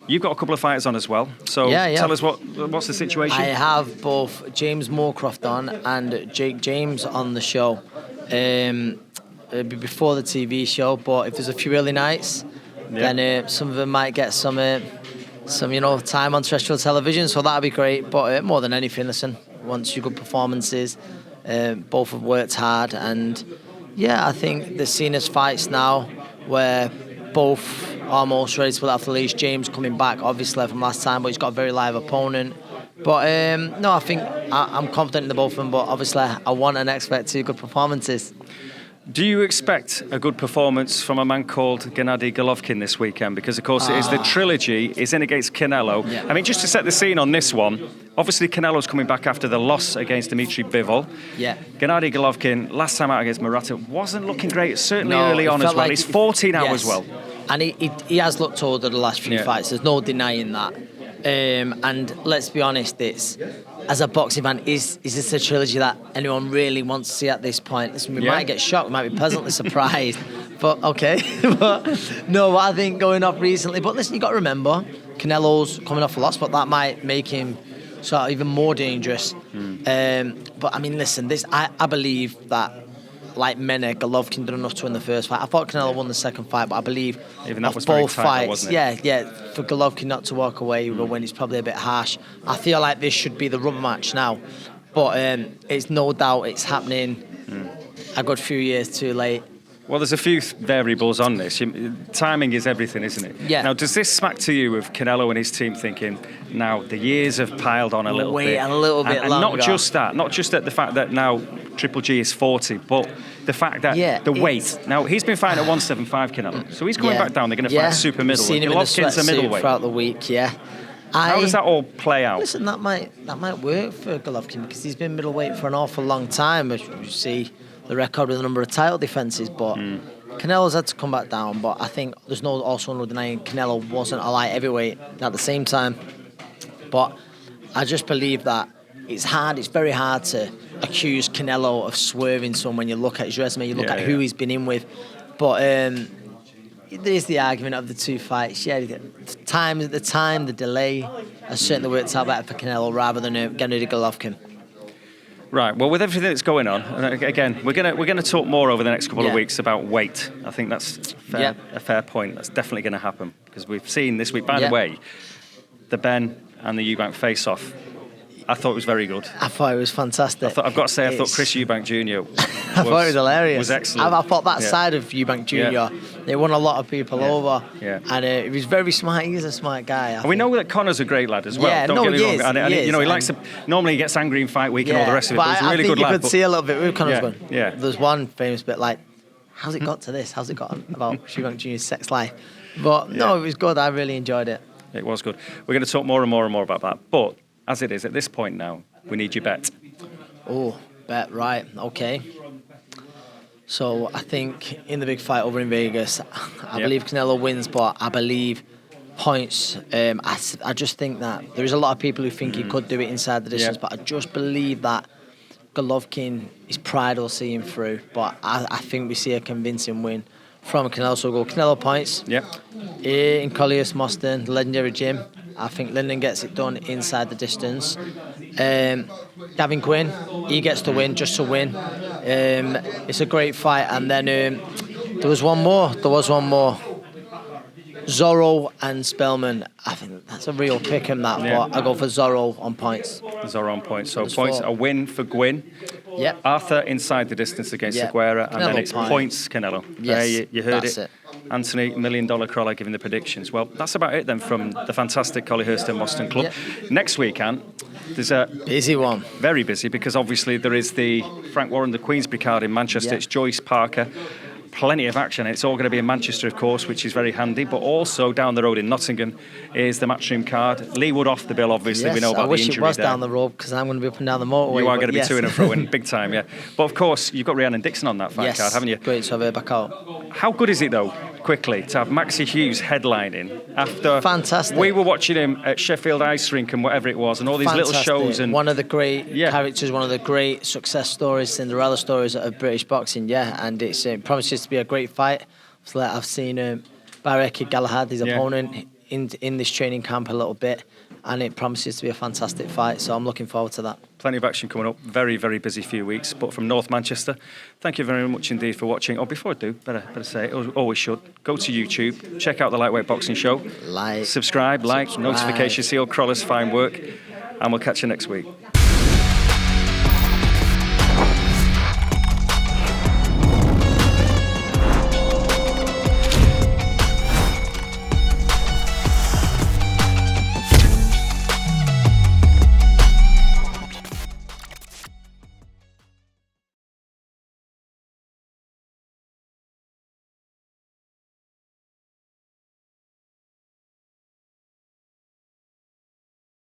You've got a couple of fighters on as well. So tell us what's the situation. I have both James Moorcroft on and Jake James on the show. It'll be before the TV show, but if there's a few early nights, then some of them might get some time on terrestrial television, so that'll be great. But more than anything, listen, once you good performances, both have worked hard, and I think the seen as fights now where both almost ready to pull out the leash. James coming back obviously from last time, but he's got a very live opponent. But no, I think I'm confident in the both of them, but obviously I want and expect two good performances. Do you expect a good performance from a man called Gennady Golovkin this weekend? Because, of course, it is the trilogy. He's in against Canelo. Yeah. I mean, just to set the scene on this one, obviously Canelo's coming back after the loss against Dmitry Bivol. Yeah. Gennady Golovkin, last time out against Murata, wasn't looking great, certainly early on as well. He's 14 out as well. And he has looked older the last few fights. There's no denying that. And let's be honest, it's as a boxing fan, is this a trilogy that anyone really wants to see at this point? Listen, we might get shocked, we might be pleasantly surprised, but okay. But no, what I think going off recently. But listen, you got to remember, Canelo's coming off a loss, but that might make him sort of even more dangerous. But I mean, listen, I believe that, like many, Golovkin did enough to win the first fight. I thought Canelo won the second fight, but I believe even that was both fights, wasn't it? For Golovkin not to walk away with a win is probably a bit harsh. I feel like this should be the rubber match now, but it's no doubt it's happening a good few years too late. Well, there's a few variables on this. Timing is everything, isn't it? Yeah. Now, does this smack to you of Canelo and his team thinking, now the years have piled on a little bit? Wait a little bit and longer. not just that, not just at the fact that now Triple G is 40, but the fact that the weight. Now, he's been fighting at 175, Canelo, so he's coming back down. They're going to fight super middle. Seen him in the Golovkin's a middleweight throughout the week, How does that all play out? Listen, that might work for Golovkin because he's been middleweight for an awful long time. As you see the record with the number of title defences, but Canelo's had to come back down. But I think there's also no denying Canelo wasn't a light heavyweight at the same time. But I just believe that it's very hard to accuse Canelo of swerving some when you look at his resume, you look at who he's been in with. But there's the argument of the two fights. The delay has certainly worked out better for Canelo rather than Gennady Golovkin. Right. Well, with everything that's going on, and again, we're gonna talk more over the next couple of weeks about weight. I think that's a fair point. That's definitely going to happen because we've seen this week. By the way, the Ben and the Eubank face-off. I thought it was very good. I thought it was fantastic. I've got to say, I thought Chris Eubank Jr. I thought it was hilarious. Was excellent. I thought that side of Eubank Jr. They won a lot of people over. And he was very smart. He's a smart guy. And we know that Connor's a great lad as well. Don't get me wrong. And he likes to. Normally, he gets angry in fight week and all the rest of it. But he's a really good lad. You could see a little bit with Connor's going. Yeah. There's one famous bit like, "How's it got to this? How's it got about Eubank Jr.'s sex life?" But no, it was good. I really enjoyed it. It was good. We're going to talk more and more and more about that. But as it is at this point now, we need your bet. Oh, bet, right. Okay. So I think in the big fight over in Vegas, I believe Canelo wins, but I believe points. I just think that there is a lot of people who think he could do it inside the distance, but I just believe that Golovkin, his pride will see him through. But I think we see a convincing win from Canelo. So we'll go Canelo points. In Colliers Moston, the legendary gym. I think Linden gets it done inside the distance. Gavin Quinn, he gets the win, just to win. It's a great fight. And then there was one more. Zorro and Spellman. I think that's a real pick in that, but I go for Zorro on points. Zorro on points. So points, a win for Gwynn. Arthur inside the distance against Seguera, and then it's points Canelo. Yes, you heard it. It. Anthony, $1 Million Crolla giving the predictions. Well, that's about it then from the fantastic Collyhurst and Moston Club. Next weekend, there's a busy one. Very busy because obviously there is the Frank Warren, the Queensberry card in Manchester. It's Joyce Parker. Plenty of action. It's all going to be in Manchester, of course, which is very handy. But also down the road in Nottingham is the Matchroom card. Lee Wood off the bill, obviously. We know about the injury there. I wish it was down the road because I'm going to be up and down the motorway. You are going to be to and fro in big time, But of course, you've got Rhiannon Dixon on that fight card, haven't you? Great to have her back out. How good is it, though, quickly, to have Maxie Hughes headlining after... Fantastic. We were watching him at Sheffield Ice Rink and whatever it was, and all these little shows. And one of the great characters, one of the great success stories, Cinderella stories of British boxing, and it promises to be a great fight. So I've seen Barek Galahad, his opponent. in this training camp a little bit, and it promises to be a fantastic fight. So I'm looking forward to that. Plenty of action coming up. Very, very busy few weeks. But from North Manchester, thank you very much indeed for watching. Oh, before I do, better say it, always should. Go to YouTube, check out the Lightweight Boxing Show. Subscribe, notifications, see all Crolla's fine work. And we'll catch you next week.